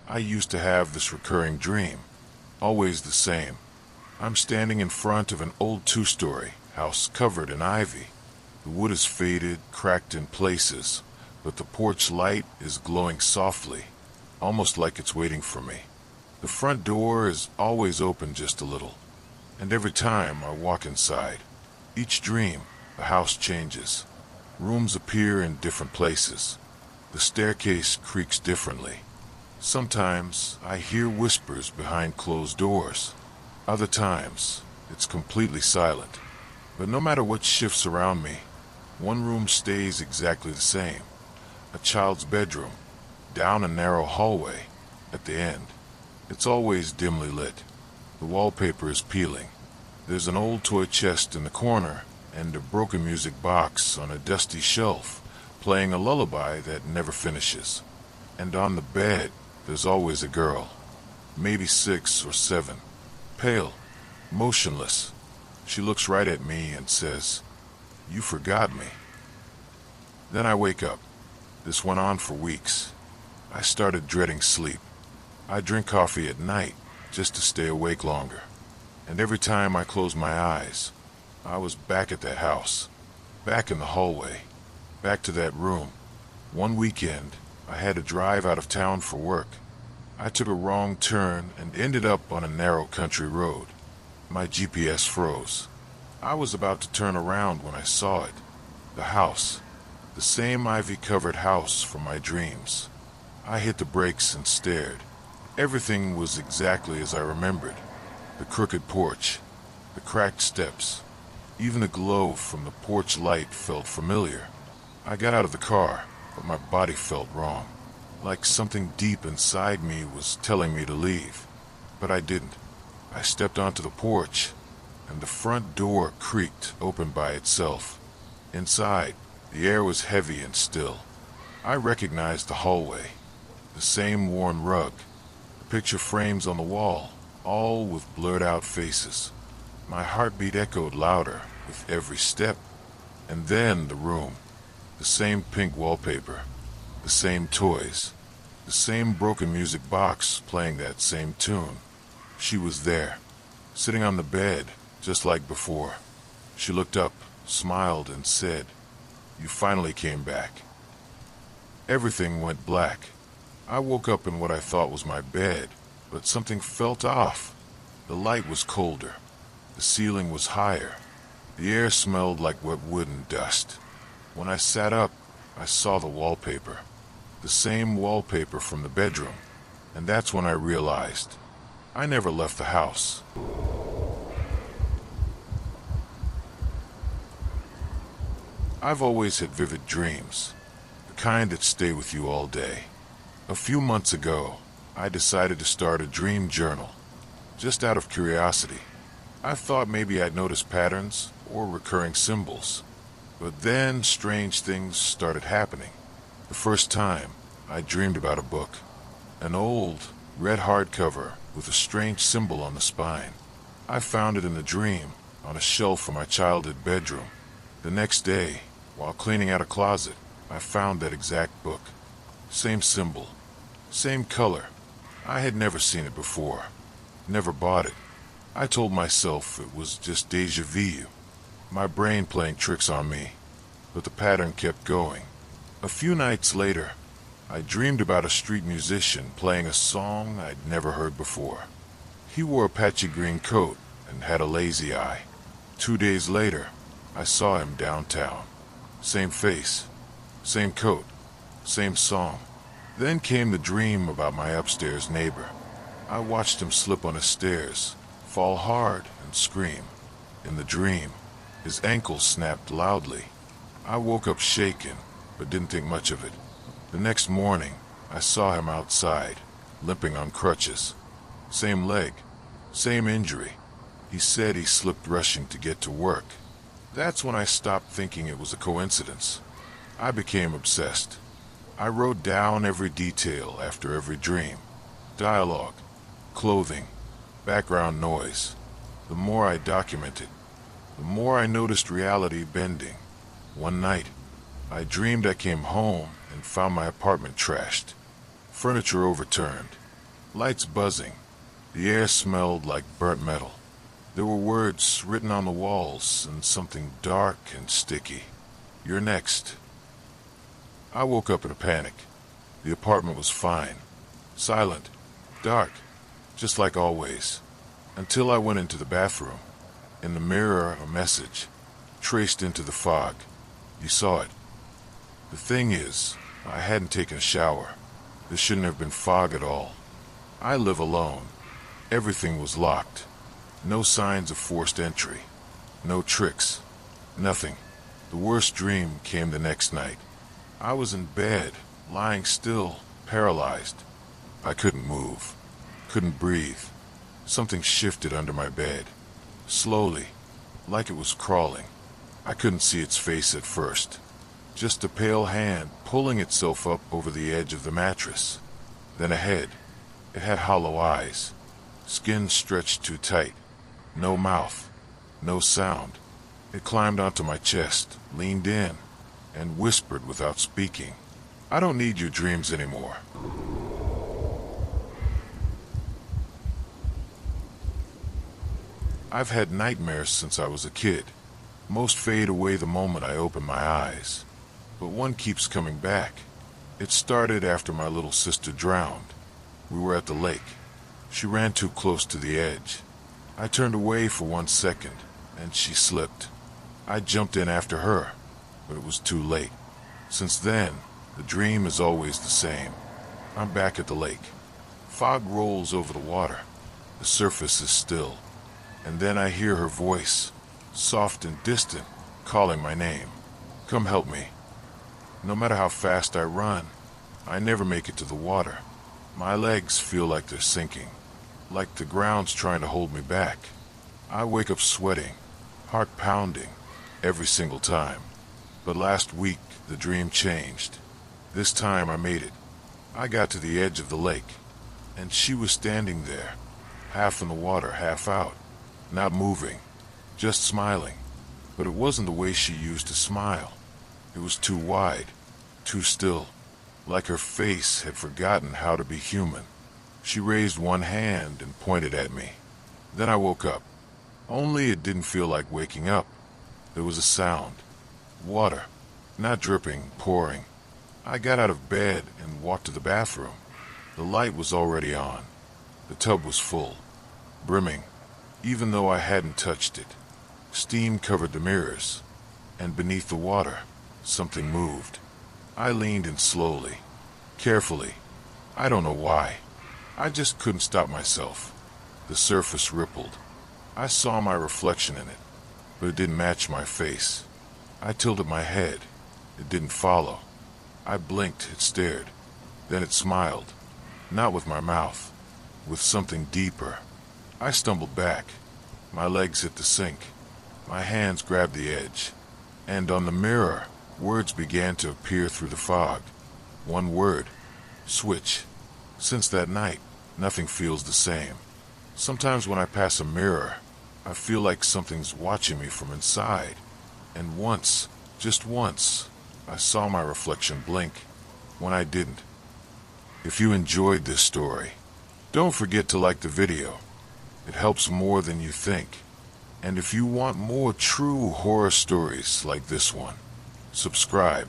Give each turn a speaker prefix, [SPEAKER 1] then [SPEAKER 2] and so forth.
[SPEAKER 1] I used to have this recurring dream, always the same. I'm standing in front of an old two-story house covered in ivy. The wood is faded, cracked in places, but the porch light is glowing softly, almost like it's waiting for me. The front door is always open just a little, and every time I walk inside, each dream, the house changes. Rooms appear in different places. The staircase creaks differently. Sometimes I hear whispers behind closed doors. Other times, it's completely silent. But no matter what shifts around me, one room stays exactly the same. A child's bedroom, down a narrow hallway, at the end. It's always dimly lit. The wallpaper is peeling. There's an old toy chest in the corner, and a broken music box on a dusty shelf, playing a lullaby that never finishes. And on the bed, there's always a girl, maybe 6 or 7, pale, motionless. She looks right at me and says, "You forgot me." Then I wake up. This went on for weeks. I started dreading sleep. I drink coffee at night just to stay awake longer. And every time I closed my eyes, I was back at that house, back in the hallway, back to that room. One weekend, I had to drive out of town for work. I took a wrong turn and ended up on a narrow country road. My GPS froze. I was about to turn around when I saw it. The house. The same ivy-covered house from my dreams. I hit the brakes and stared. Everything was exactly as I remembered. The crooked porch, the cracked steps, even the glow from the porch light felt familiar. I got out of the car, but my body felt wrong. Like something deep inside me was telling me to leave. But I didn't. I stepped onto the porch, and the front door creaked open by itself. Inside, the air was heavy and still. I recognized the hallway, the same worn rug, the picture frames on the wall, all with blurred-out faces. My heartbeat echoed louder with every step. And then the room. The same pink wallpaper, the same toys, the same broken music box playing that same tune. She was there, sitting on the bed, just like before. She looked up, smiled, and said, "You finally came back." Everything went black. I woke up in what I thought was my bed, but something felt off. The light was colder. The ceiling was higher. The air smelled like wet wood and dust. When I sat up, I saw the wallpaper. The same wallpaper from the bedroom. And that's when I realized I never left the house. I've always had vivid dreams, the kind that stay with you all day. A few months ago, I decided to start a dream journal, just out of curiosity. I thought maybe I'd notice patterns or recurring symbols. But then strange things started happening. The first time, I dreamed about a book. An old, red hardcover with a strange symbol on the spine. I found it in the dream, on a shelf in my childhood bedroom. The next day, while cleaning out a closet, I found that exact book. Same symbol, same color. I had never seen it before, never bought it. I told myself it was just déjà vu, my brain playing tricks on me, but the pattern kept going. A few nights later, I dreamed about a street musician playing a song I'd never heard before. He wore a patchy green coat and had a lazy eye. 2 days later, I saw him downtown. Same face, same coat, same song. Then came the dream about my upstairs neighbor. I watched him slip on his stairs, fall hard, and scream. In the dream, his ankle snapped loudly. I woke up shaken, but didn't think much of it. The next morning, I saw him outside, limping on crutches. Same leg, same injury. He said he slipped rushing to get to work. That's when I stopped thinking it was a coincidence. I became obsessed. I wrote down every detail after every dream. Dialogue, clothing, background noise. The more I documented, the more I noticed reality bending. One night, I dreamed I came home and found my apartment trashed. Furniture overturned, Lights buzzing. The air smelled like burnt metal. There were words written on the walls and something dark and sticky. "You're next." I woke up in a panic. The apartment was fine. Silent. Dark. Just like always. Until I went into the bathroom. In the mirror, a message. Traced into the fog. You saw it. The thing is, I hadn't taken a shower. There shouldn't have been fog at all. I live alone. Everything was locked. No signs of forced entry. No tricks. Nothing. The worst dream came the next night. I was in bed, lying still, paralyzed. I couldn't move. Couldn't breathe. Something shifted under my bed. Slowly, like it was crawling. I couldn't see its face at first. Just a pale hand pulling itself up over the edge of the mattress. Then a head. It had hollow eyes. Skin stretched too tight. No mouth. No sound. It climbed onto my chest, leaned in, and whispered without speaking. "I don't need your dreams anymore." I've had nightmares since I was a kid. Most fade away the moment I open my eyes. But one keeps coming back. It started after my little sister drowned. We were at the lake. She ran too close to the edge. I turned away for 1 second, and she slipped. I jumped in after her, but it was too late. Since then, the dream is always the same. I'm back at the lake. Fog rolls over the water. The surface is still. And then I hear her voice, soft and distant, calling my name. "Come help me." No matter how fast I run, I never make it to the water. My legs feel like they're sinking, like the ground's trying to hold me back. I wake up sweating, heart pounding, every single time. But last week, the dream changed. This time I made it. I got to the edge of the lake, and she was standing there, half in the water, half out, not moving, just smiling. But it wasn't the way she used to smile. It was too wide, too still, like her face had forgotten how to be human. She raised one hand and pointed at me. Then I woke up. Only it didn't feel like waking up. There was a sound. Water. Not dripping, pouring. I got out of bed and walked to the bathroom. The light was already on. The tub was full. Brimming. Even though I hadn't touched it. Steam covered the mirrors. And beneath the water, something moved. I leaned in slowly. Carefully. I don't know why. I just couldn't stop myself. The surface rippled. I saw my reflection in it, but it didn't match my face. I tilted my head. It didn't follow. I blinked, it stared. Then it smiled. Not with my mouth. With something deeper. I stumbled back. My legs hit the sink. My hands grabbed the edge. And on the mirror, words began to appear through the fog. One word. Switch. Since that night, nothing feels the same. Sometimes when I pass a mirror, I feel like something's watching me from inside. And once, just once, I saw my reflection blink when I didn't. If you enjoyed this story, don't forget to like the video. It helps more than you think. And if you want more true horror stories like this one, subscribe.